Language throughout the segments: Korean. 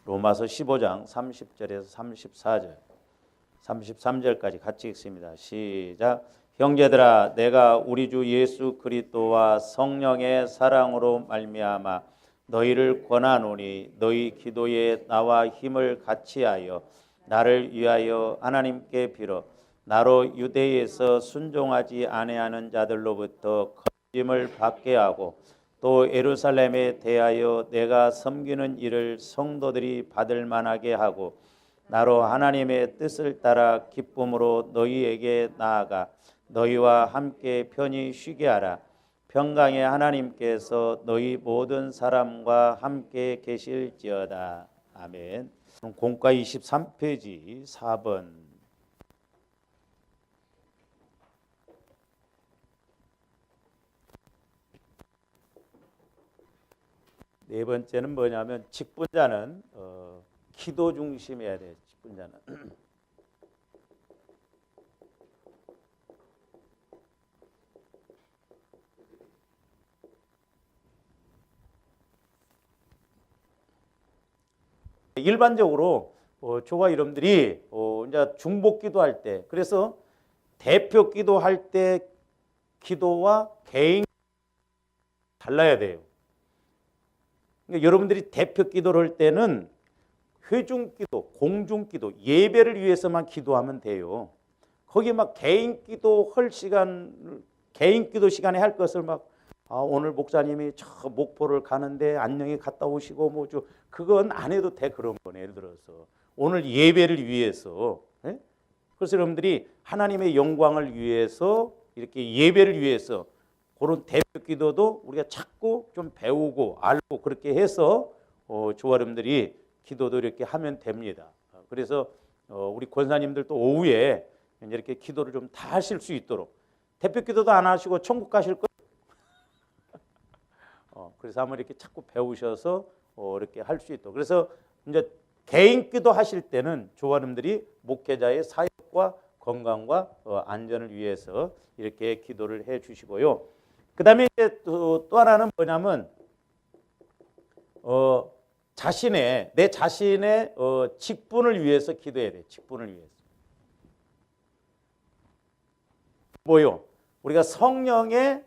로마서 15장 30절에서 34절, 33절까지 같이 읽습니다. 시작. 형제들아, 내가 우리 주 예수 그리스도와 성령의 사랑으로 말미암아 너희를 권하노니 너희 기도에 나와 힘을 같이하여 나를 위하여 하나님께 빌어 나로 유대에서 순종하지 아니하는 자들로부터 건짐을 받게 하고 또 예루살렘에 대하여 내가 섬기는 일을 성도들이 받을 만하게 하고 나로 하나님의 뜻을 따라 기쁨으로 너희에게 나아가 너희와 함께 편히 쉬게 하라. 평강의 하나님께서 너희 모든 사람과 함께 계실지어다. 아멘. 공과 23페이지 4번. 네 번째는 뭐냐면 직분자는 기도 중심이어야 돼요. 직분자는. 일반적으로 저와 여러분들이 이제 중보기도 할 때, 그래서 대표 기도할 때 기도와 개인 달라야 돼요. 그러니까 여러분들이 대표 기도를 할 때는 회중기도, 공중기도, 예배를 위해서만 기도하면 돼요. 거기 막 개인 기도 할 시간, 개인 기도 시간에 할 것을 막 오늘 목사님이 저 목포를 가는데 안녕히 갔다 오시고 뭐죠, 그건 안 해도 돼. 그런 건 예를 들어서 오늘 예배를 위해서, 예? 그래서 여러분들이 하나님의 영광을 위해서 이렇게 예배를 위해서 그런 대표 기도도 우리가 자꾸 좀 배우고 알고 그렇게 해서 저와 여러분들이 기도도 이렇게 하면 됩니다. 그래서 우리 권사님들도 오후에 이렇게 기도를 좀 다 하실 수 있도록, 대표 기도도 안 하시고 천국 가실 거예요. 그래서 한번 이렇게 자꾸 배우셔서 이렇게 할 수 있도록. 그래서 이제 개인 기도 하실 때는 저와 여러분들이 목회자의 사역과 건강과 안전을 위해서 이렇게 기도를 해 주시고요. 그 다음에 또 하나는 뭐냐면 내 자신의 직분을 위해서 기도해야 돼요. 직분을 위해서. 뭐요? 우리가 성령의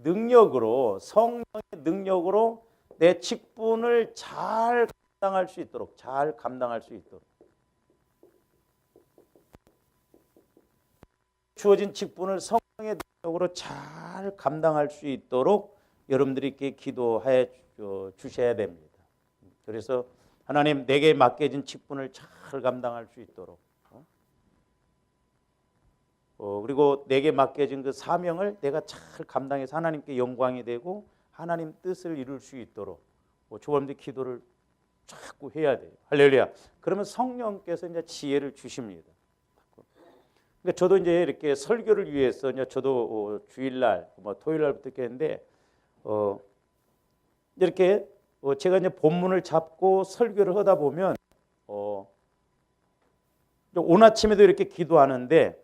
능력으로 내 직분을 잘 감당할 수 있도록, 주어진 직분을 성령의 능력으로 잘 감당할 수 있도록 여러분들이 이렇게 기도해 주셔야 됩니다. 그래서 하나님, 내게 맡겨진 직분을 잘 감당할 수 있도록, 그리고 내게 맡겨진 그 사명을 내가 잘 감당해서 하나님께 영광이 되고 하나님 뜻을 이룰 수 있도록 저분들 기도를 자꾸 해야 돼요. 할렐루야. 그러면 성령께서 이제 지혜를 주십니다. 그러니까 저도 이제 이렇게 설교를 위해서 이제 저도 주일날, 토요일날부터 이렇게 했는데 이렇게 제가 이제 본문을 잡고 설교를 하다 보면 오늘 아침에도 이렇게 기도하는데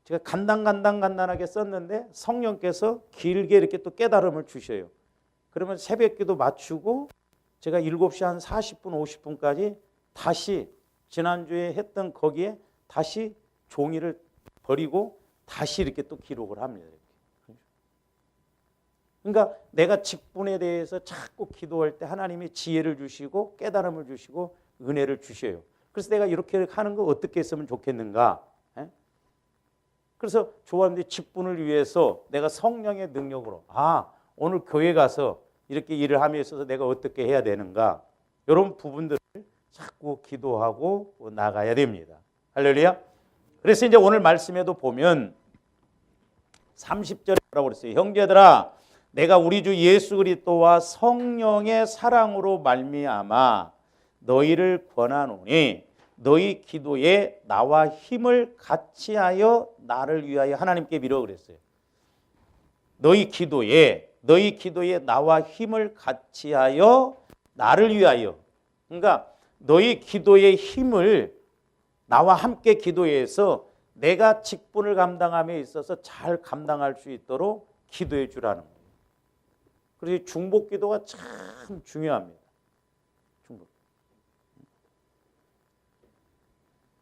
제가 간단하게 썼는데 성령께서 길게 이렇게 또 깨달음을 주셔요. 그러면 새벽기도 맞추고 제가 7시 한 40분, 50분까지 다시 지난주에 했던 거기에 다시 종이를 버리고 다시 이렇게 또 기록을 합니다. 그러니까 내가 직분에 대해서 자꾸 기도할 때 하나님이 지혜를 주시고 깨달음을 주시고 은혜를 주셔요. 그래서 내가 이렇게 하는 거 어떻게 했으면 좋겠는가? 그래서 조합원들이 직분을 위해서 내가 성령의 능력으로 오늘 교회 가서 이렇게 일을 함에 있어서 내가 어떻게 해야 되는가, 이런 부분들을 자꾸 기도하고 나가야 됩니다. 할렐루야. 그래서 이제 오늘 말씀에도 보면 30절에 뭐라고 그랬어요? 형제들아, 내가 우리 주 예수 그리스도와 성령의 사랑으로 말미암아 너희를 권하노니 너희 기도에 나와 힘을 같이하여 나를 위하여 하나님께 빌어 그랬어요. 너희 기도에 나와 힘을 같이하여 나를 위하여. 그러니까 너희 기도의 힘을 나와 함께 기도해서 내가 직분을 감당함에 있어서 잘 감당할 수 있도록 기도해 주라는 거예요. 그래서 중복 기도가 참 중요합니다. 중복.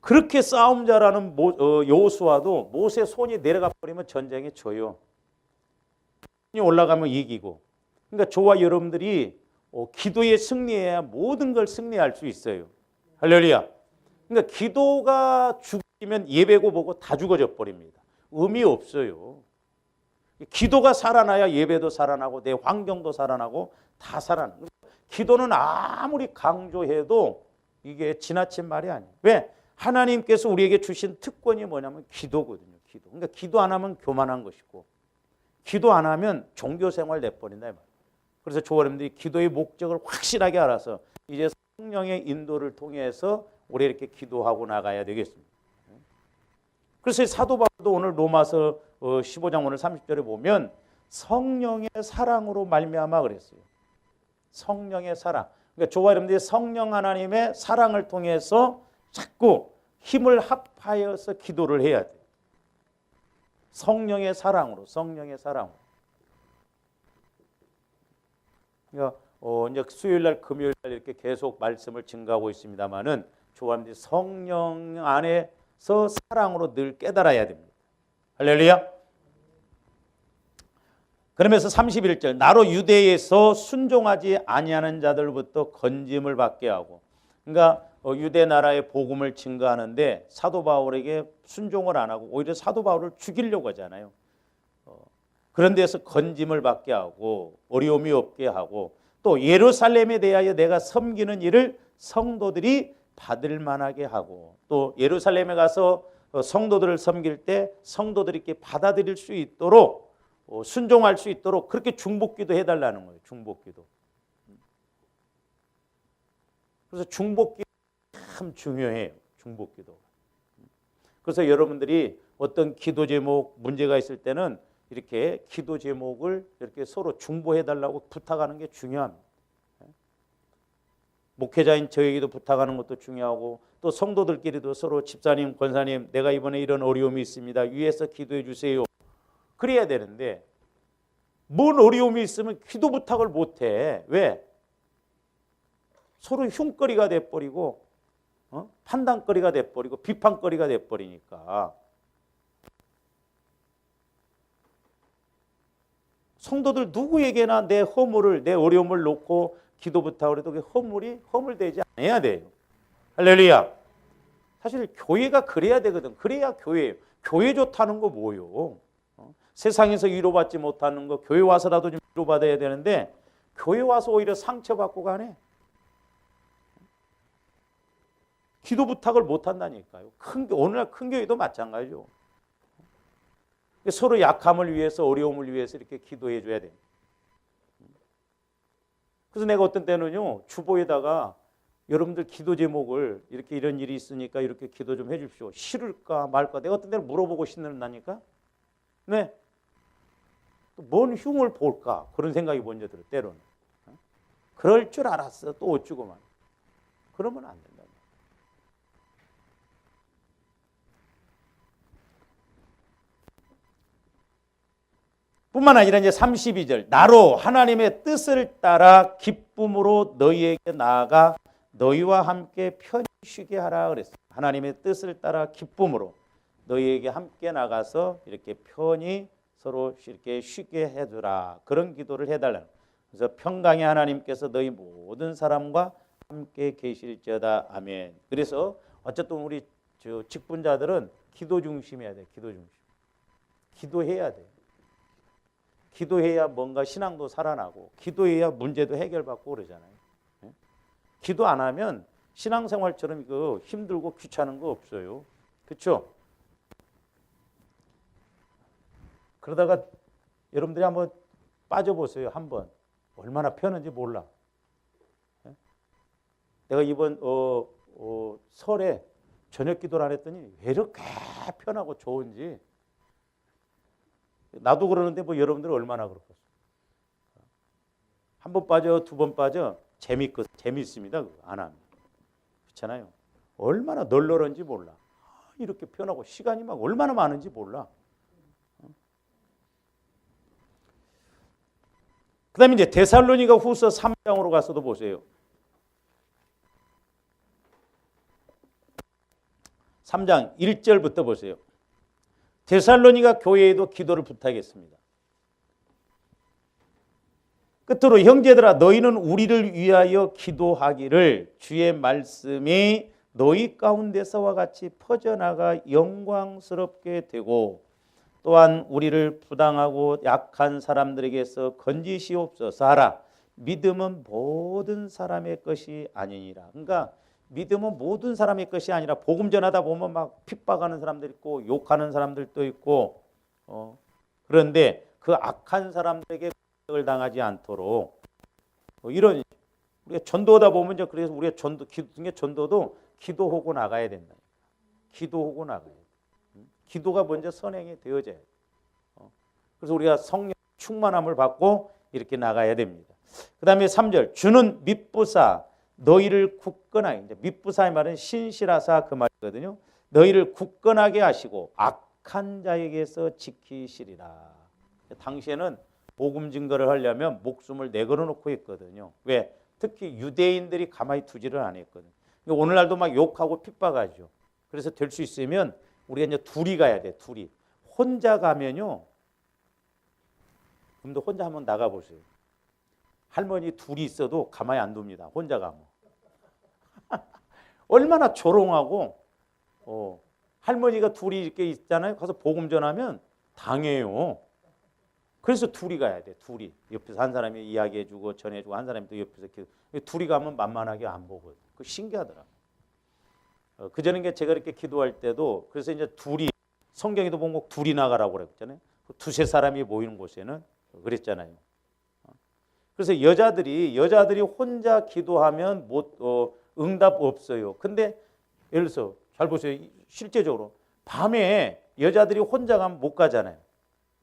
그렇게 싸움 잘하는 여호수아도 모세 손이 내려가 버리면 전쟁에 져요. 손이 올라가면 이기고. 그러니까 저와 여러분들이 기도에 승리해야 모든 걸 승리할 수 있어요. 할렐루야. 그러니까 기도가 죽으면 예배고 뭐고 다 죽어져 버립니다. 의미 없어요. 기도가 살아나야 예배도 살아나고 내 환경도 살아나고 다 살아나요. 기도는 아무리 강조해도 이게 지나친 말이 아니에요. 왜? 하나님께서 우리에게 주신 특권이 뭐냐면 기도거든요. 기도. 그러니까 기도 안 하면 교만한 것이고 기도 안 하면 종교 생활 내버린다 이 말이에요. 그래서 저와 여러분들이 기도의 목적을 확실하게 알아서 이제 성령의 인도를 통해서 우리 이렇게 기도하고 나가야 되겠습니다. 그래서 사도 바울도 오늘 로마서 15장 오늘 30절에 보면 성령의 사랑으로 말미암아 그랬어요. 성령의 사랑. 그러니까 저와 여러분들이 성령 하나님의 사랑을 통해서 자꾸 힘을 합하여서 기도를 해야 돼요. 성령의 사랑으로, 성령의 사랑으로. 그러니까 이제 수요일 날, 금요일 날 이렇게 계속 말씀을 증가하고 있습니다만은 저와 여러분들이 성령 안에서 사랑으로 늘 깨달아야 됩니다. 할렐루야. 그러면서 31절 나로 유대에서 순종하지 아니하는 자들부터 건짐을 받게 하고 그러니까 유대 나라의 복음을 증거하는데 사도 바울에게 순종을 안 하고 오히려 사도 바울을 죽이려고 하잖아요. 그런 데서 건짐을 받게 하고 어려움이 없게 하고 또 예루살렘에 대하여 내가 섬기는 일을 성도들이 받을 만하게 하고 또 예루살렘에 가서 성도들을 섬길 때 성도들이 이렇게 받아들일 수 있도록 순종할 수 있도록 그렇게 중복기도 해달라는 거예요. 중복기도. 그래서 중복기도 참 중요해요. 중복기도. 그래서 여러분들이 어떤 기도 제목 문제가 있을 때는 이렇게 기도 제목을 이렇게 서로 중보해달라고 부탁하는 게 중요합니다. 목회자인 저에게도 부탁하는 것도 중요하고 또 성도들끼리도 서로 집사님, 권사님 내가 이번에 이런 어려움이 있습니다. 위에서 기도해 주세요. 그래야 되는데 뭔 어려움이 있으면 기도 부탁을 못해. 왜? 서로 흉거리가 돼버리고 판단거리가 돼버리고 비판거리가 돼버리니까 성도들 누구에게나 내 허물을 내 어려움을 놓고 기도 부탁을 해도 그 허물되지 않아야 돼요. 할렐루야. 사실 교회가 그래야 되거든. 그래야 교회예요. 교회 좋다는 거 뭐요? 세상에서 위로받지 못하는 거 교회 와서라도 좀 위로받아야 되는데 교회 와서 오히려 상처받고 가네. 기도 부탁을 못한다니까요. 오늘날 큰 교회도 마찬가지죠. 서로 약함을 위해서 어려움을 위해서 이렇게 기도해 줘야 돼요. 그래서 내가 어떤 때는요 주보에다가 여러분들 기도 제목을 이렇게 이런 일이 있으니까 이렇게 기도 좀 해주십시오. 싫을까 말까 내가 어떤 때는 물어보고 싶는다니까. 네. 뭔 흉을 볼까 그런 생각이 먼저 들어요. 때로는. 그럴 줄 알았어. 또 어쩌고만. 그러면 안 된다. 뿐만 아니라 이제 32절 나로 하나님의 뜻을 따라 기쁨으로 너희에게 나아가 너희와 함께 편히 쉬게 하라 그랬어요. 하나님의 뜻을 따라 기쁨으로 너희에게 함께 나가서 이렇게 편히 서로 이렇게 쉬게 해주라. 그런 기도를 해달라는. 그래서 평강의 하나님께서 너희 모든 사람과 함께 계실지어다. 아멘. 그래서 어쨌든 우리 직분자들은 기도 중심해야 돼. 기도 중심. 기도해야 돼. 기도해야 뭔가 신앙도 살아나고 기도해야 문제도 해결받고 그러잖아요. 기도 안 하면 신앙생활처럼 이거 힘들고 귀찮은 거 없어요. 그렇죠? 그러다가 여러분들이 한번 빠져보세요. 한번. 얼마나 편한지 몰라. 내가 이번 설에 저녁 기도를 안 했더니 왜 이렇게 편하고 좋은지 나도 그러는데 뭐 여러분들은 얼마나 그렇겠어요. 한 번 빠져 두 번 빠져 재밌습니다. 그거 안 하면. 그렇잖아요. 얼마나 널널한지 몰라. 이렇게 편하고 시간이 막 얼마나 많은지 몰라. 그다음에 이제 데살로니가 후서 3장으로 가서도 보세요. 3장 1절부터 보세요. 데살로니가 교회에도 기도를 부탁했습니다. 끝으로 형제들아 너희는 우리를 위하여 기도하기를 주의 말씀이 너희 가운데서와 같이 퍼져나가 영광스럽게 되고 또한 우리를 부당하고 약한 사람들에게서 건지시옵소서 하라. 믿음은 모든 사람의 것이 아니니라. 그러니까 믿음은 모든 사람의 것이 아니라 복음 전하다 보면 막 핍박하는 사람들 있고 욕하는 사람들도 있고 그런데 그 악한 사람들에게 공격을 당하지 않도록 이런 우리가 전도하다 보면 이제 그래서 우리가 전도도 기도하고 나가야 된다. 기도하고 나가야 돼. 기도가 먼저 선행이 되어져야 돼. 그래서 우리가 성령 충만함을 받고 이렇게 나가야 됩니다. 그 다음에 3절 주는 미쁘사 너희를 굳건하게 이제 미쁘사의 말은 신실하사 그 말이거든요. 너희를 굳건하게 하시고 악한 자에게서 지키시리라. 당시에는 복음 증거를 하려면 목숨을 내걸어 놓고 했거든요. 왜? 특히 유대인들이 가만히 두지를 않았거든요. 오늘날도 막 욕하고 핍박하죠. 그래서 될 수 있으면 우리가 이제 둘이 가야 돼. 둘이. 혼자 가면요. 그럼 혼자 한번 나가 보세요. 할머니 둘이 있어도 가만히 안 둡니다. 혼자 가면. 얼마나 조롱하고 할머니가 둘이 이렇게 있잖아요. 가서 복음 전하면 당해요. 그래서 둘이 가야 돼. 둘이. 옆에서 한 사람이 이야기해주고 전해주고 한 사람이 또 옆에서 둘이 가면 만만하게 안 보거든요. 그거 신기하더라고요. 그전에 제가 이렇게 기도할 때도 그래서 이제 둘이 성경에도 보면 꼭 둘이 나가라고 그랬잖아요. 두세 사람이 모이는 곳에는 그랬잖아요. 그래서 여자들이 혼자 기도하면 응답 없어요. 근데 예를 들어서 잘 보세요. 실제적으로 밤에 여자들이 혼자 가면 못 가잖아요.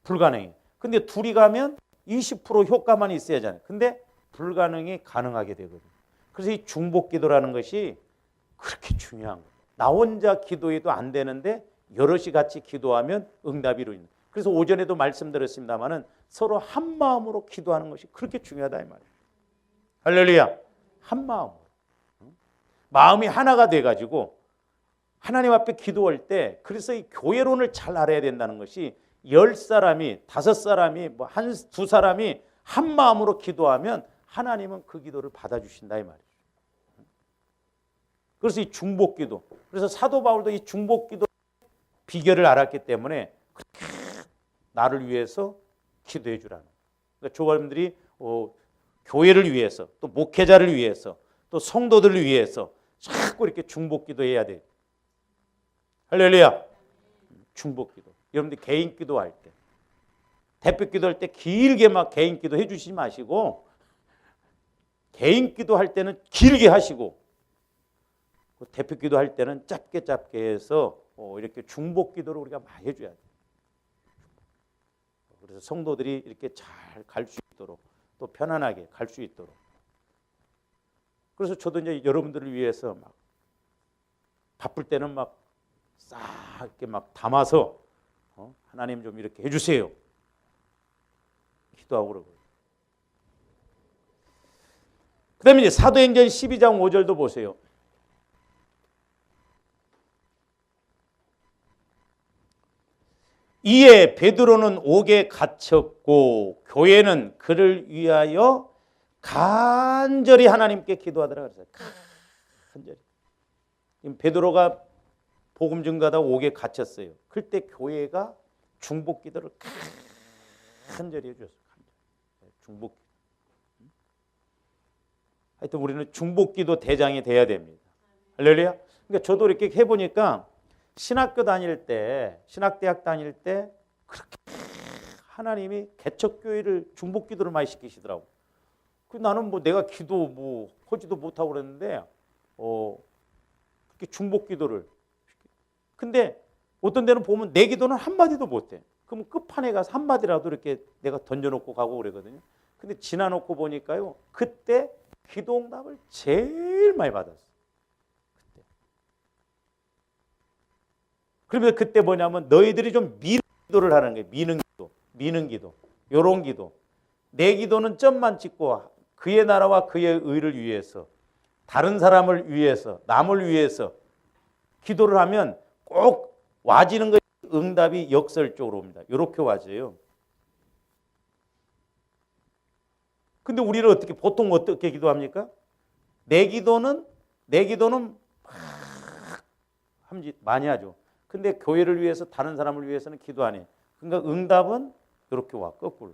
불가능해. 근데 둘이 가면 20% 효과만 있어야 하잖아요. 근데 불가능이 가능하게 되거든요. 그래서 이 중복 기도라는 것이 그렇게 중요한 거예요. 나 혼자 기도해도 안 되는데 여럿이 같이 기도하면 응답이 이루어진다. 그래서 오전에도 말씀드렸습니다마는 서로 한 마음으로 기도하는 것이 그렇게 중요하다 이 말이에요. 할렐루야. 한 마음으로. 마음이 하나가 돼가지고 하나님 앞에 기도할 때 그래서 이 교회론을 잘 알아야 된다는 것이 10사람이 5사람이 뭐 두 사람이 한 마음으로 기도하면 하나님은 그 기도를 받아주신다 이 말이에요. 그래서 이 중복기도. 그래서 사도 바울도 이 중복기도 비결을 알았기 때문에 나를 위해서 기도해 주라는. 그러니까 조val님들이 교회를 위해서 또 목회자를 위해서 또 성도들을 위해서 자꾸 이렇게 중복기도해야 돼. 할렐루야. 중복기도. 여러분들 개인 기도할 때 대표 기도할 때 길게 막 개인 기도 해주시지 마시고 개인 기도할 때는 길게 하시고 대표 기도할 때는 짧게 해서 이렇게 중복 기도를 우리가 많이 해줘야 돼요. 그래서 성도들이 이렇게 잘 갈 수 있도록 또 편안하게 갈 수 있도록. 그래서 저도 이제 여러분들을 위해서 막 바쁠 때는 막 싹 이렇게 막 담아서 하나님 좀 이렇게 해주세요. 기도하고 그러고. 그 다음에 이제 사도행전 12장 5절도 보세요. 이에 베드로는 옥에 갇혔고 교회는 그를 위하여 간절히 하나님께 기도하더라 그랬어요. 간절히. 베드로가 복음 증거하다가 옥에 갇혔어요. 그때 교회가 중복 기도를 간절히 해줬어요. 중복. 하여튼 우리는 중복 기도 대장이 돼야 됩니다. 할렐루야. 그러니까 저도 이렇게 해보니까 신학교 다닐 때, 신학대학 다닐 때 그렇게 하나님이 개척교회를 중복 기도를 많이 시키시더라고. 그 나는 뭐 내가 기도 뭐 하지도 못하고 그랬는데 그렇게 중복 기도를. 근데 어떤 데는 보면 내 기도는 한마디도 못해. 그럼 끝판에 가서 한마디라도 이렇게 내가 던져놓고 가고 그러거든요. 근데 지나놓고 보니까요. 그때 기도 응답을 제일 많이 받았어요. 그때. 그러면 그때 뭐냐면 너희들이 좀 미는 기도를 하는 거예요. 미는 기도. 요런 기도. 내 기도는 점만 찍고 그의 나라와 그의 의를 위해서, 다른 사람을 위해서, 남을 위해서 기도를 하면 꼭 와지는 것이 응답이 역설적으로 옵니다. 이렇게 와져요. 근데 우리는 보통 어떻게 기도합니까? 내 기도는 많이 하죠. 근데 교회를 위해서, 다른 사람을 위해서는 기도 안 해. 그러니까 응답은 이렇게 와, 거꾸로.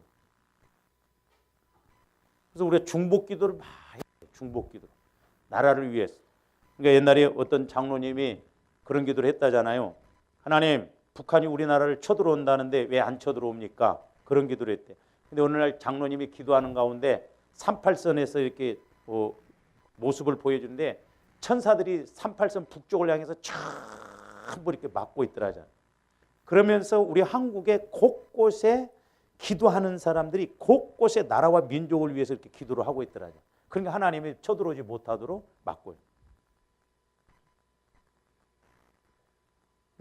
그래서 우리가 중복 기도를 많이 해요. 중복 기도. 나라를 위해서. 그러니까 옛날에 어떤 장로님이 그런 기도를 했다잖아요. 하나님, 북한이 우리나라를 쳐들어온다는데 왜 안 쳐들어옵니까? 그런 기도를 했대. 근데 어느 날 장로님이 기도하는 가운데 38선에서 이렇게 모습을 보여주는데 천사들이 38선 북쪽을 향해서 전부 이렇게 막고 있더라잖아요. 그러면서 우리 한국의 곳곳에 기도하는 사람들이 곳곳에 나라와 민족을 위해서 이렇게 기도를 하고 있더라고요. 그러니까 하나님이 쳐들어오지 못하도록 막고요.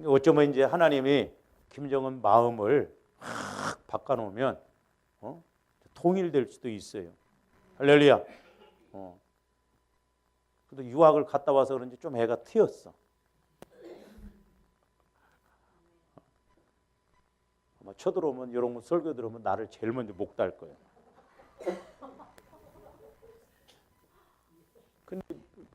어쩌면 이제 하나님이 김정은 마음을 확 바꿔놓으면 통일될 수도 있어요. 할렐루야. 그래도 유학을 갔다 와서 그런지 좀 애가 트였어. 아마 쳐들어오면 이런 거 설교 들으면 나를 제일 먼저 목달 거예요. 근데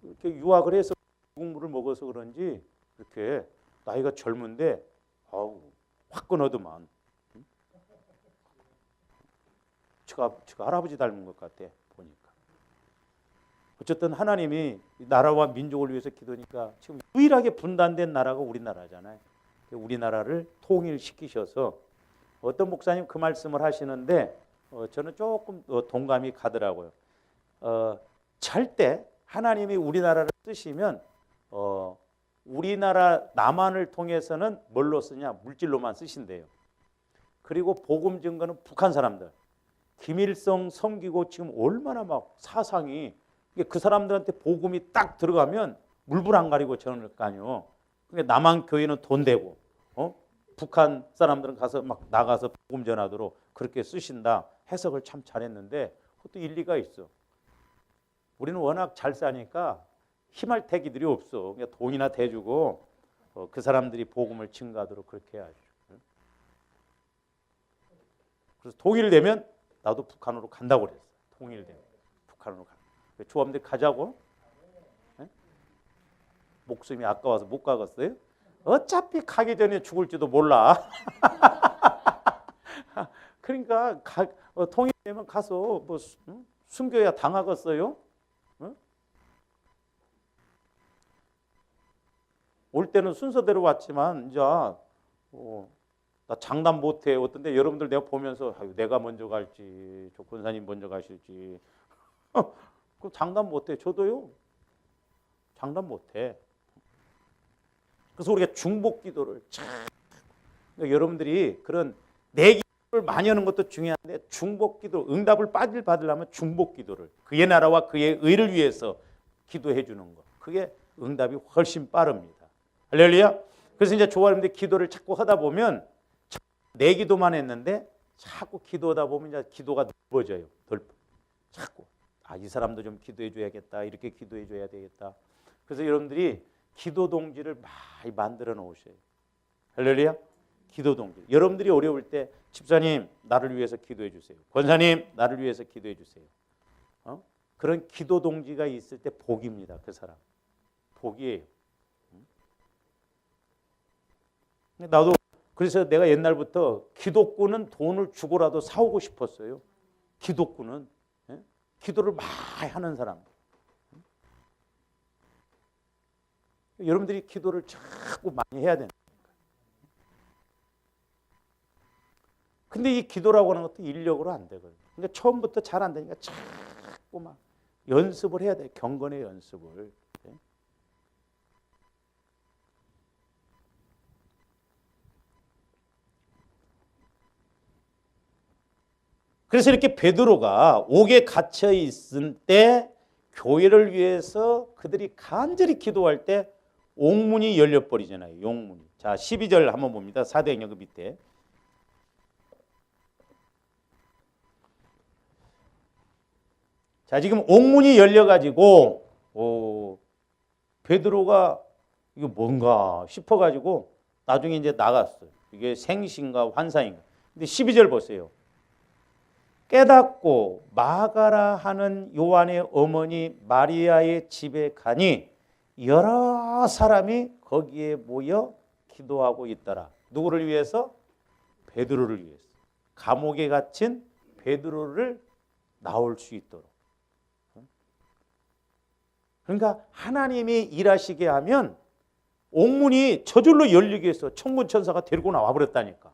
이렇게 유학을 해서 국물을 먹어서 그런지 이렇게 나이가 젊은데 화끈하더만. 제가 할아버지 닮은 것 같아 보니까. 어쨌든 하나님이 나라와 민족을 위해서 기도니까 지금 유일하게 분단된 나라가 우리나라잖아요. 우리나라를 통일시키셔서 어떤 목사님 그 말씀을 하시는데 저는 조금 동감이 가더라고요. 절대 하나님이 우리나라를 쓰시면 우리나라 남한을 통해서는 뭘로 쓰냐? 물질로만 쓰신대요. 그리고 복음 증거는 북한 사람들. 김일성 섬기고 지금 얼마나 막 사상이 그 사람들한테 복음이 딱 들어가면 물불 안 가리고 저럴 거 아니에요. 그러니까 남한 교회는 돈 되고 북한 사람들은 가서 막 나가서 복음 전하도록 그렇게 쓰신다. 해석을 참 잘했는데 그것도 일리가 있어. 우리는 워낙 잘 사니까 힘할 태기들이 없어. 그냥 돈이나 대주고 그 사람들이 복음을 증가하도록 그렇게 해야죠. 그래서 통일되면 나도 북한으로 간다고 그랬어. 통일되면 북한으로 가. 조합들 가자고. 네? 목숨이 아까워서 못 가겠어요? 어차피 가기 전에 죽을지도 몰라. 그러니까 통일되면 가서 뭐 숨겨야 당하겠어요? 응? 올 때는 순서대로 왔지만 이제 나 장담 못해. 어떤데 여러분들 내가 보면서 내가 먼저 갈지 조 권사님 먼저 가실지 그 장담 못해. 저도요. 장담 못해. 그래서 우리가 중복 기도를 그러니까 여러분들이 그런 내 기도를 많이 하는 것도 중요한데 중복 기도, 응답을 받으려면 중복 기도를 그의 나라와 그의 의를 위해서 기도해 주는 것. 그게 응답이 훨씬 빠릅니다. 할렐루야. 그래서 이제 조아님들 기도를 자꾸 하다 보면 내 기도만 했는데 자꾸 기도하다 보면 이제 기도가 넓어져요. 자꾸 이 사람도 좀 기도해 줘야겠다. 이렇게 기도해 줘야 되겠다. 그래서 여러분들이 기도 동지를 많이 만들어 놓으셔요. 할렐루야. 기도 동지. 여러분들이 어려울 때 집사님 나를 위해서 기도해 주세요. 권사님 나를 위해서 기도해 주세요. 그런 기도 동지가 있을 때 복입니다. 그 사람. 복이에요. 나도 그래서 내가 옛날부터 기독군은 돈을 주고라도 사오고 싶었어요. 기독군은 기도를 많이 하는 사람. 여러분들이 기도를 자꾸 많이 해야 된다. 근데 이 기도라고 하는 것도 인력으로 안 되거든요. 그러니까 처음부터 잘 안 되니까 자꾸 막 연습을 해야 돼. 경건의 연습을. 그래서 이렇게 베드로가 옥에 갇혀 있을 때 교회를 위해서 그들이 간절히 기도할 때 옥문이 열려버리잖아요. 옥문이. 자, 12절 한번 봅니다. 사도행전 그 밑에. 자, 지금 옥문이 열려가지고 베드로가 이거 뭔가 싶어가지고 나중에 이제 나갔어요. 이게 생신가 환상인가. 근데 12절 보세요. 깨닫고 마가라 하는 요한의 어머니 마리아의 집에 가니 여러 사람이 거기에 모여 기도하고 있더라. 누구를 위해서? 베드로를 위해서. 감옥에 갇힌 베드로를 나올 수 있도록. 그러니까 하나님이 일하시게 하면 옥문이 저절로 열리게 해서 천군 천사가 데리고 나와버렸다니까.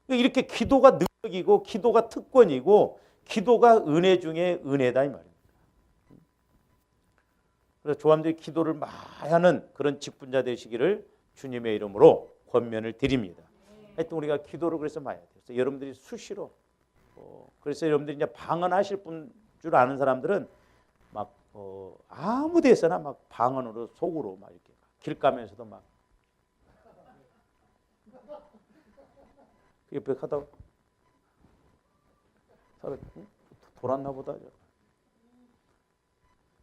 이렇게 기도가 능력이고 기도가 특권이고 기도가 은혜 중에 은혜다 이 말입니다. 그래서 조함들이 기도를 많이 하는 그런 직분자 되시기를 주님의 이름으로 권면을 드립니다. 하여튼 우리가 기도를 그래서 많이 해야 돼요. 여러분들이 수시로 그래서 여러분들이 이제 방언하실 줄 아는 사람들은 막 아무 데서나 막 방언으로 속으로 막 이렇게 길 가면서도 막 옆에 가다가 돌았나 보다.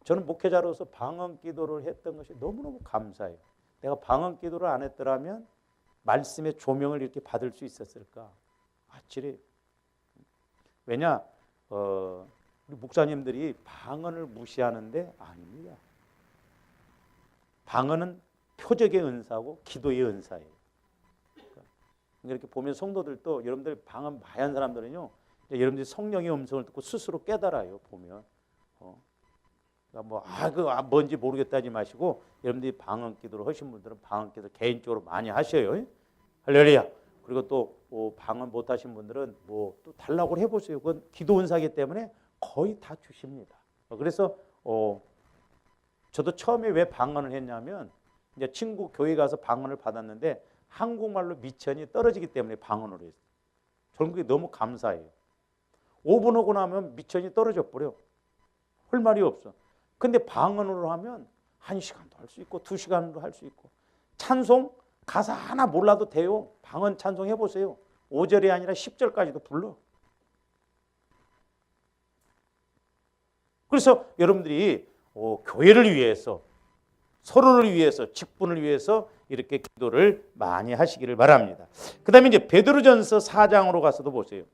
저는 목회자로서 방언 기도를 했던 것이 너무너무 감사해요. 내가 방언 기도를 안 했더라면 말씀의 조명을 이렇게 받을 수 있었을까? 아찔해. 왜냐? 우리 목사님들이 방언을 무시하는데 아닙니다. 방언은 표적의 은사고 기도의 은사예요. 이렇게 보면 성도들도 여러분들 방언 많이 한 사람들은요, 여러분들이 성령의 음성을 듣고 스스로 깨달아요. 보면 그러니까 뭔지 모르겠다 하지 마시고 여러분들이 방언 기도를 하신 분들은 방언 기도 개인적으로 많이 하셔요. 할렐루야. 그리고 또 방언 못 하신 분들은 뭐 또 달라고 해보세요. 그건 기도 은사이기 때문에 거의 다 주십니다. 그래서 저도 처음에 왜 방언을 했냐면 이제 친구 교회 가서 방언을 받았는데 한국말로 미천이 떨어지기 때문에 방언으로 했어요. 저는 그게 너무 감사해요. 5분 하고 나면 미천이 떨어져 버려. 할 말이 없어. 근데 방언으로 하면 1시간도 할 수 있고 2시간도 할 수 있고 찬송 가사 하나 몰라도 돼요. 방언 찬송 해보세요. 5절이 아니라 10절까지도 불러. 그래서 여러분들이 교회를 위해서 서로를 위해서 직분을 위해서 이렇게 기도를 많이 하시기를 바랍니다. 그 다음에 이제 베드로전서 4장으로 가서도 보세요.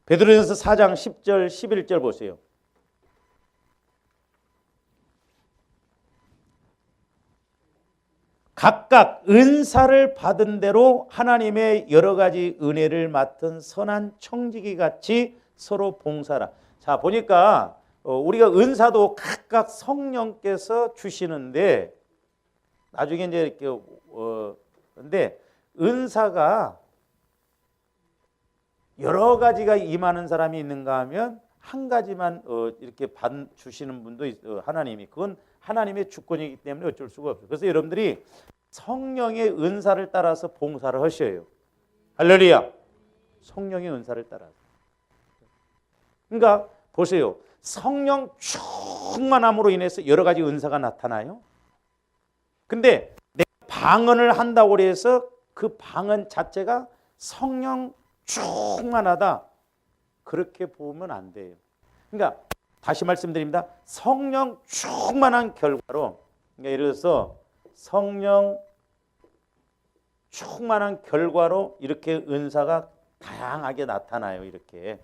베드로전서 4장 10절 11절 보세요. 각각 은사를 받은 대로 하나님의 여러 가지 은혜를 맡은 선한 청지기 같이 서로 봉사라. 자, 보니까 우리가 은사도 각각 성령께서 주시는데 나중에 이제 이렇게 근데 은사가 여러 가지가 임하는 사람이 있는가 하면 한 가지만 이렇게 주시는 분도 하나님이 그건 하나님의 주권이기 때문에 어쩔 수가 없어요. 그래서 여러분들이 성령의 은사를 따라서 봉사를 하셔요. 할렐루야. 성령의 은사를 따라서. 그러니까 보세요. 성령 충만함으로 인해서 여러 가지 은사가 나타나요. 근데 내가 방언을 한다고 해서 그 방언 자체가 성령 충만하다. 그렇게 보면 안 돼요. 그러니까 다시 말씀드립니다. 성령 충만한 결과로 그러니까 예를 들어서 성령 충만한 결과로 이렇게 은사가 다양하게 나타나요. 이렇게.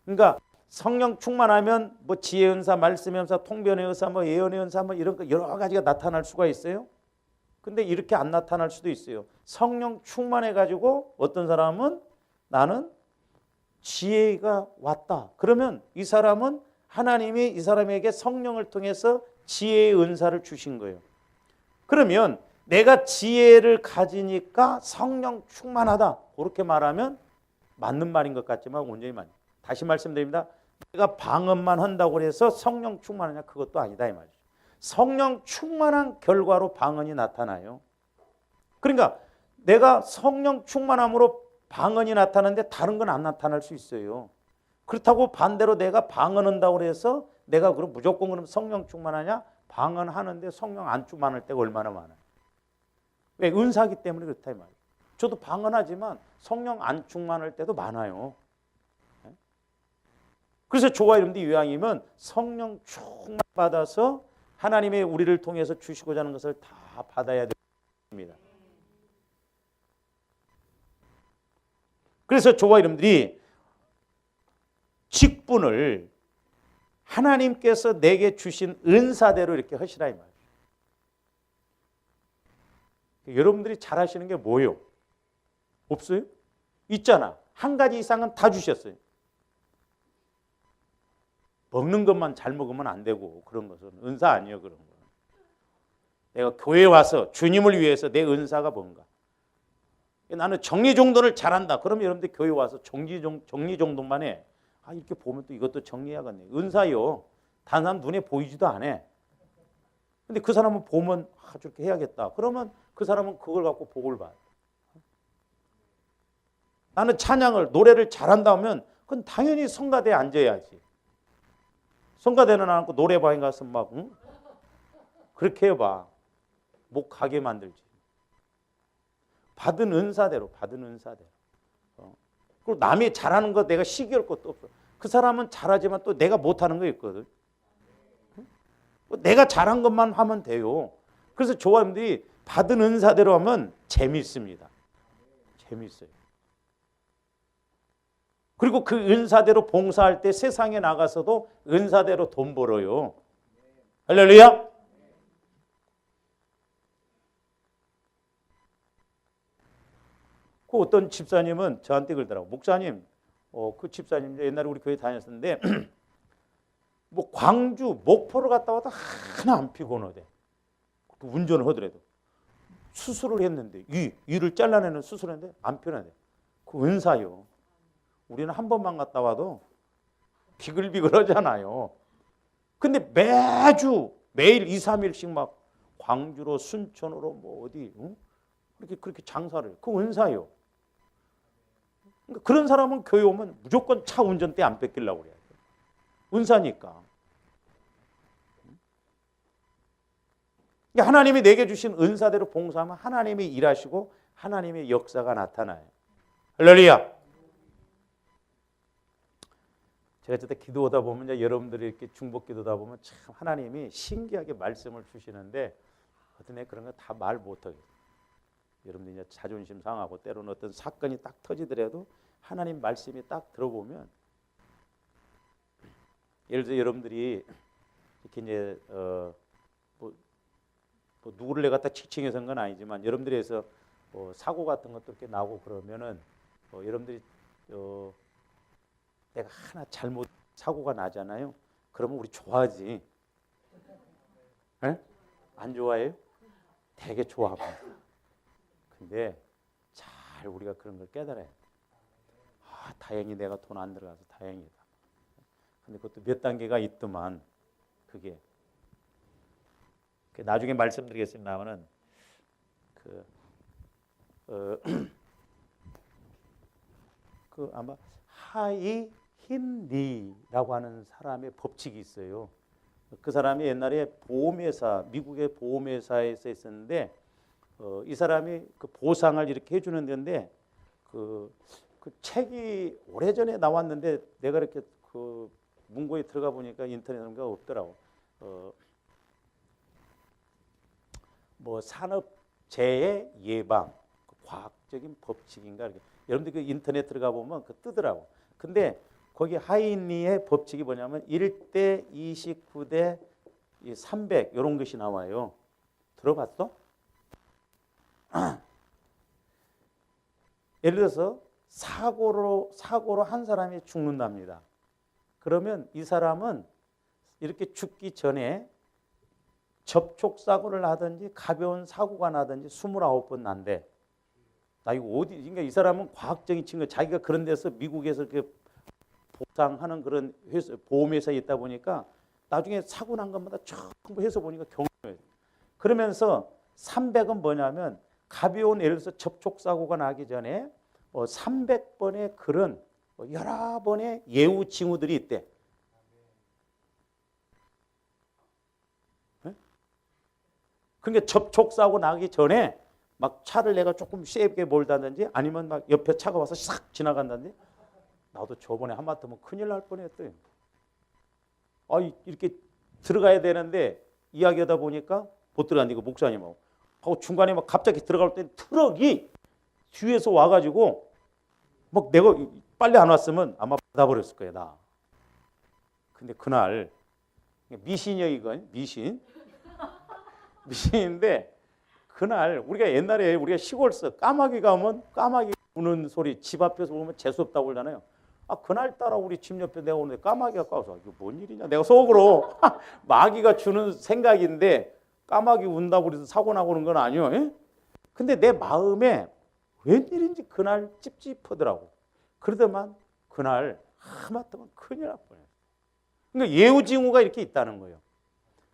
그러니까 성령 충만하면 뭐 지혜 은사, 말씀의 은사, 통변의 은사, 뭐 예언의 은사, 뭐 이런 거 여러 가지가 나타날 수가 있어요. 근데 이렇게 안 나타날 수도 있어요. 성령 충만해 가지고 어떤 사람은 나는 지혜가 왔다. 그러면 이 사람은 하나님이 이 사람에게 성령을 통해서 지혜의 은사를 주신 거예요. 그러면 내가 지혜를 가지니까 성령 충만하다. 그렇게 말하면 맞는 말인 것 같지만 온전히 맞아요. 다시 말씀드립니다. 내가 방언만 한다고 해서 성령 충만하냐? 그것도 아니다 이 말이죠. 성령 충만한 결과로 방언이 나타나요. 그러니까 내가 성령 충만함으로 방언이 나타나는데 다른 건 안 나타날 수 있어요. 그렇다고 반대로 내가 방언한다고 해서 내가 그럼 무조건 그럼 성령 충만하냐? 방언하는데 성령 안 충만할 때가 얼마나 많아요. 왜? 은사기 때문에 그렇다 이 말이에요. 저도 방언하지만 성령 안 충만할 때도 많아요. 그래서 저와 여러분들이 이왕이면 성령 충만 받아서 하나님의 우리를 통해서 주시고자 하는 것을 다 받아야 됩니다. 그래서 저와 여러분들이 직분을 하나님께서 내게 주신 은사대로 이렇게 하시라 이 말이에요. 여러분들이 잘하시는 게 뭐예요? 없어요? 있잖아. 한 가지 이상은 다 주셨어요. 먹는 것만 잘 먹으면 안 되고 그런 것은 은사 아니에요. 그런 거. 내가 교회에 와서 주님을 위해서 내 은사가 뭔가. 나는 정리정돈을 잘한다. 그러면 여러분들 교회 와서 정리정돈만 해. 아, 이렇게 보면 또 이것도 정리해야겠네. 은사요. 다른 사람 눈에 보이지도 않아. 근데 그 사람은 보면 아, 저렇게 해야겠다. 그러면 그 사람은 그걸 갖고 복을 받아. 나는 찬양을 노래를 잘한다 하면 그건 당연히 성가대에 앉아야지. 성가대는 안 앉고 노래방에 가서 막 그렇게 해봐. 목 가게 만들지. 받은 은사대로. 그리고 남이 잘하는 거 내가 시기할 것도 없어. 그 사람은 잘하지만 또 내가 못하는 거 있거든. 내가 잘한 것만 하면 돼요. 그래서 조화님들이 받은 은사대로 하면 재미있습니다. 재미있어요. 그리고 그 은사대로 봉사할 때 세상에 나가서도 은사대로 돈 벌어요. 할렐루야. 그 어떤 집사님은 저한테 그러더라고. 목사님, 그 집사님 옛날에 우리 교회 다녔었는데 뭐 광주, 목포를 갔다 와도 하나 안 피곤하대. 그 운전을 하더라도 수술을 했는데 이를 잘라내는 수술을 했는데 안 편하대. 그 은사요. 우리는 한 번만 갔다 와도 비글비글하잖아요. 근데 매일 2, 3일씩 막 광주로 순천으로 뭐 어디 그렇게 장사를 해요. 그 은사요. 그러니까 그런 사람은 교회 오면 무조건 차 운전대 안 뺏기려고 그래요. 은사니까. 하나님이 내게 주신 은사대로 봉사하면 하나님이 일하시고 하나님의 역사가 나타나요. 할렐루야. 제가 저때 기도하다 보면 이제 여러분들이 이렇게 중복 기도하다 보면 참 하나님이 신기하게 말씀을 주시는데 어떤 애 그런 거 다 말 못하겠어요. 여러분들 이제 자존심 상하고 때로는 어떤 사건이 딱 터지더라도 하나님 말씀이 딱 들어보면 예를 들어 여러분들이 이렇게 이제 뭐 누구를 내가 다 지칭해서 한 건 아니지만 여러분들에서 사고 같은 것도 이렇게 나고 그러면은 여러분들이 내가 하나 잘못 사고가 나잖아요. 그러면 우리 좋아하지? 에? 안 좋아해요? 되게 좋아합니다. 근데 잘 우리가 그런 걸 깨달아야 돼. 아, 다행히 내가 돈 안 들어가서 다행이다. 근데 그것도 몇 단계가 있더만 그게 나중에 말씀드리겠습니다만은 그 아마 하이힌리라고 하는 사람의 법칙이 있어요. 그 사람이 옛날에 보험회사, 미국의 보험회사에서 있었는데 이 사람이 그 보상을 이렇게 해주는 데인데 그 책이 오래전에 나왔는데 내가 이렇게 그 문고에 들어가 보니까 인터넷에 없더라고. 뭐 산업재해 예방, 과학적인 법칙인가 이렇게. 여러분들 그 인터넷 들어가 보면 그 뜨더라고. 근데 거기 하인리의 법칙이 뭐냐면 1대 29대 300 이런 것이 나와요. 들어봤어? 예를 들어서 사고로 한 사람이 죽는답니다. 그러면 이 사람은 이렇게 죽기 전에 접촉사고를 하든지 가벼운 사고가 나든지 29번 난대. 나 이거 어디, 그러니까 이 사람은 과학적인 친구, 자기가 그런 데서 미국에서 이렇게 보상하는 그런 회사, 보험회사에 있다 보니까 나중에 사고 난 것마다 전부 해서 보니까 경험해요. 그러면서 300은 뭐냐면 가벼운 예를 들어서 접촉사고가 나기 전에 300번의 그런 여러 번의 예우 징후들이 있대. 네? 그러니까 접촉사고 나기 전에 막 차를 내가 조금 세게 몰다든지 아니면 막 옆에 차가 와서 싹 지나간다든지 나도 저번에 하마터면 큰일 날 뻔했어요. 이렇게 들어가야 되는데 이야기하다 보니까 못 들어간다. 이거 목사님하고 중간에 막 갑자기 들어갈 때 트럭이 뒤에서 와가지고 막 내가 빨리 안 왔으면 아마 받아버렸을 거야 나. 근데 그날 미신이야 이건 미신인데 그날 우리가 옛날에 우리가 시골서 까마귀 가면 까마귀 우는 소리 집 앞에서 보면 재수없다고 그러잖아요. 그날따라 우리 집 옆에 내가 오는데 까마귀가 까서 이거 뭔 일이냐 내가 속으로 마귀가 주는 생각인데 까마귀 운다고 해서 사고 나고 그런 건 아니에요. 예? 근데 내 마음에 웬일인지 그날 찝찝하더라고. 그러더만 그날 하마터면 큰일 날 뻔했어요. 그러니까 예우징후가 이렇게 있다는 거예요.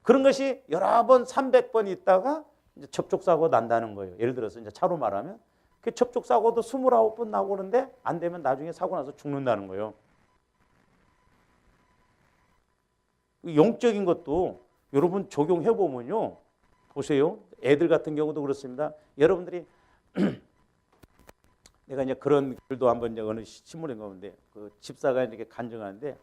그런 것이 여러 번 300번 있다가 이제 접촉사고 난다는 거예요. 예를 들어서 이제 차로 말하면 그 접촉사고도 29번 나고 그러는데 안 되면 나중에 사고 나서 죽는다는 거예요. 영적인 것도 여러분 적용해 보면요. 보세요. 애들 같은 경우도 그렇습니다. 여러분들이 내가 이제 그런 글도 한번 이제 어느 신문에 보는데 그 집사가 이렇게 간증하는데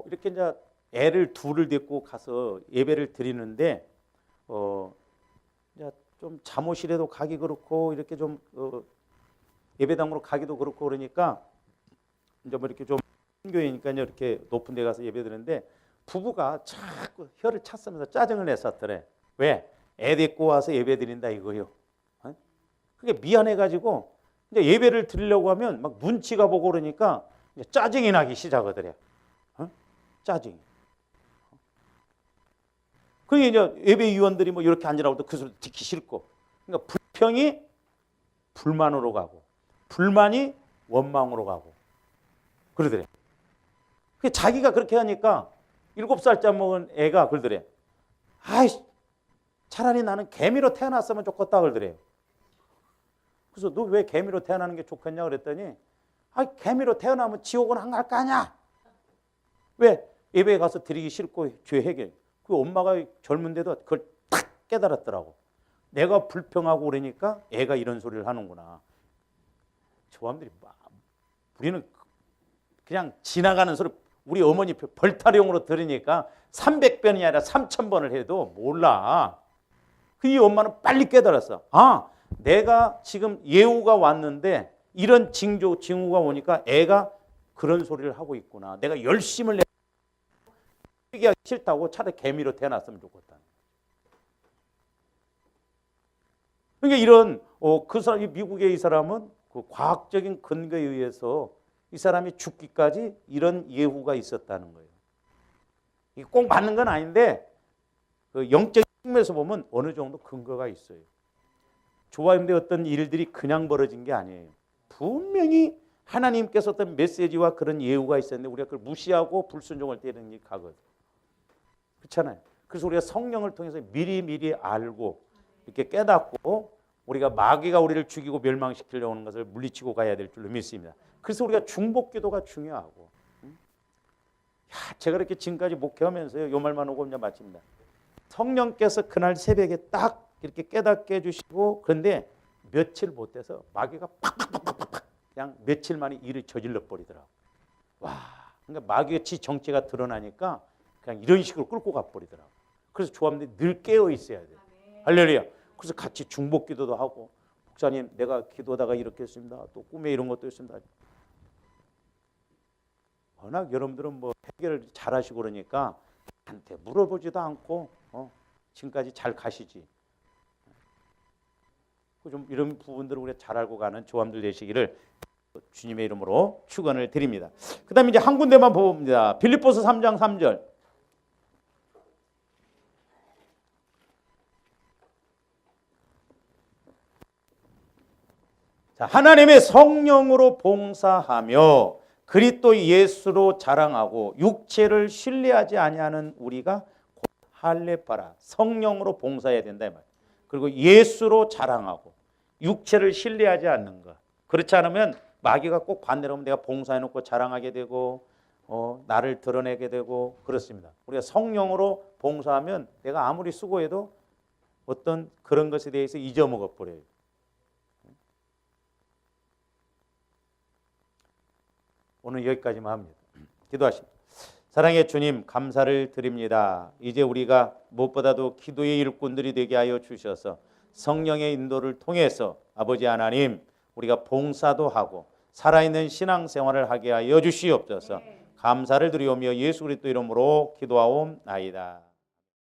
이렇게 이제 애를 둘을 데리고 가서 예배를 드리는데 이제 좀 잠옷이라도 가기 그렇고 이렇게 좀 예배당으로 가기도 그렇고 그러니까 이제 뭐 이렇게 좀 교회니까 이렇게 높은 데 가서 예배 드리는데 부부가 자꾸 혀를 찼으면서 짜증을 냈었더래. 왜? 애 데리고 와서 예배 드린다 이거요. 그게 미안해가지고 이제 예배를 드리려고 하면 막 눈치가 보고 그러니까 이제 짜증이 나기 시작하더래. 짜증이. 그게 이제 예배위원들이 뭐 이렇게 앉으라고 해도 그 소리 듣기 싫고, 그러니까 불평이 불만으로 가고, 불만이 원망으로 가고, 그러더래. 자기가 그렇게 하니까 7살짜 먹은 애가 그러더래. 차라리 나는 개미로 태어났으면 좋겠다 그러더래요. 그래서 너 왜 개미로 태어나는 게 좋겠냐 그랬더니 개미로 태어나면 지옥은 안 갈 거 아니야. 왜? 예배에 가서 드리기 싫고 죄 해결. 그 엄마가 젊은데도 그걸 탁 깨달았더라고. 내가 불평하고 그러니까 애가 이런 소리를 하는구나. 저 사람들이 우리는 그냥 지나가는 소리 우리 어머니 벌타령으로 들으니까 300번이 아니라 3000번을 해도 몰라. 이 엄마는 빨리 깨달았어. 내가 지금 예우가 왔는데 이런 징후가 오니까 애가 그런 소리를 하고 있구나. 내가 열심을 하기 싫다고 차라리 개미로 태어났으면 좋겠다. 그러니까 이런 그 사람, 미국의 이 사람은 그 과학적인 근거에 의해서 이 사람이 죽기까지 이런 예후가 있었다는 거예요. 이게 꼭 맞는 건 아닌데 그 영적인 측면에서 보면 어느 정도 근거가 있어요. 조바임대 어떤 일들이 그냥 벌어진 게 아니에요. 분명히 하나님께서 어떤 메시지와 그런 예후가 있었는데 우리가 그걸 무시하고 불순종할 때 이런 일이 가거든. 그렇잖아요. 그래서 우리가 성령을 통해서 미리 알고 이렇게 깨닫고 우리가 마귀가 우리를 죽이고 멸망시키려고 하는 것을 물리치고 가야 될 줄로 믿습니다. 그래서 우리가 중보기도가 중요하고. 제가 이렇게 지금까지 목회하면서요. 요 말만 오고 이제 마칩니다. 성령께서 그날 새벽에 딱 이렇게 깨닫게 해주시고 그런데 며칠 못 돼서 마귀가 팍팍팍팍 그냥 며칠 만에 일을 저질러 버리더라고. 그러니까 마귀의 정체가 드러나니까 그냥 이런 식으로 끌고 가버리더라고. 그래서 조합들이 늘 깨어 있어야 돼. 할렐루야. 그래서 같이 중보기도도 하고 목사님 내가 기도하다가 이렇게 했습니다. 또 꿈에 이런 것도 했습니다. 워낙 여러분들은 뭐 해결을 잘하시고 그러니까 한테 물어보지도 않고 지금까지 잘 가시지. 좀 이런 부분들을 우리가 잘 알고 가는 조함들 되시기를 주님의 이름으로 축원을 드립니다. 그 다음에 이제 한 군데만 봅니다. 빌립보서 3장 3절. 자, 하나님의 성령으로 봉사하며 그리스도 예수로 자랑하고 육체를 신뢰하지 아니하는 우리가 할례바라 성령으로 봉사해야 된다 이 말. 그리고 예수로 자랑하고 육체를 신뢰하지 않는 것. 그렇지 않으면 마귀가 꼭 반대로 하면 내가 봉사해놓고 자랑하게 되고 나를 드러내게 되고 그렇습니다. 우리가 성령으로 봉사하면 내가 아무리 수고해도 어떤 그런 것에 대해서 잊어먹어 버려요. 오늘 여기까지만 합니다. 기도하십니다. 사랑의 주님, 감사를 드립니다. 이제 우리가 무엇보다도 기도의 일꾼들이 되게 하여 주셔서 성령의 인도를 통해서 아버지 하나님, 우리가 봉사도 하고 살아있는 신앙생활을 하게 하여 주시옵소서. 감사를 드리오며 예수 그리스도 이름으로 기도하옵나이다.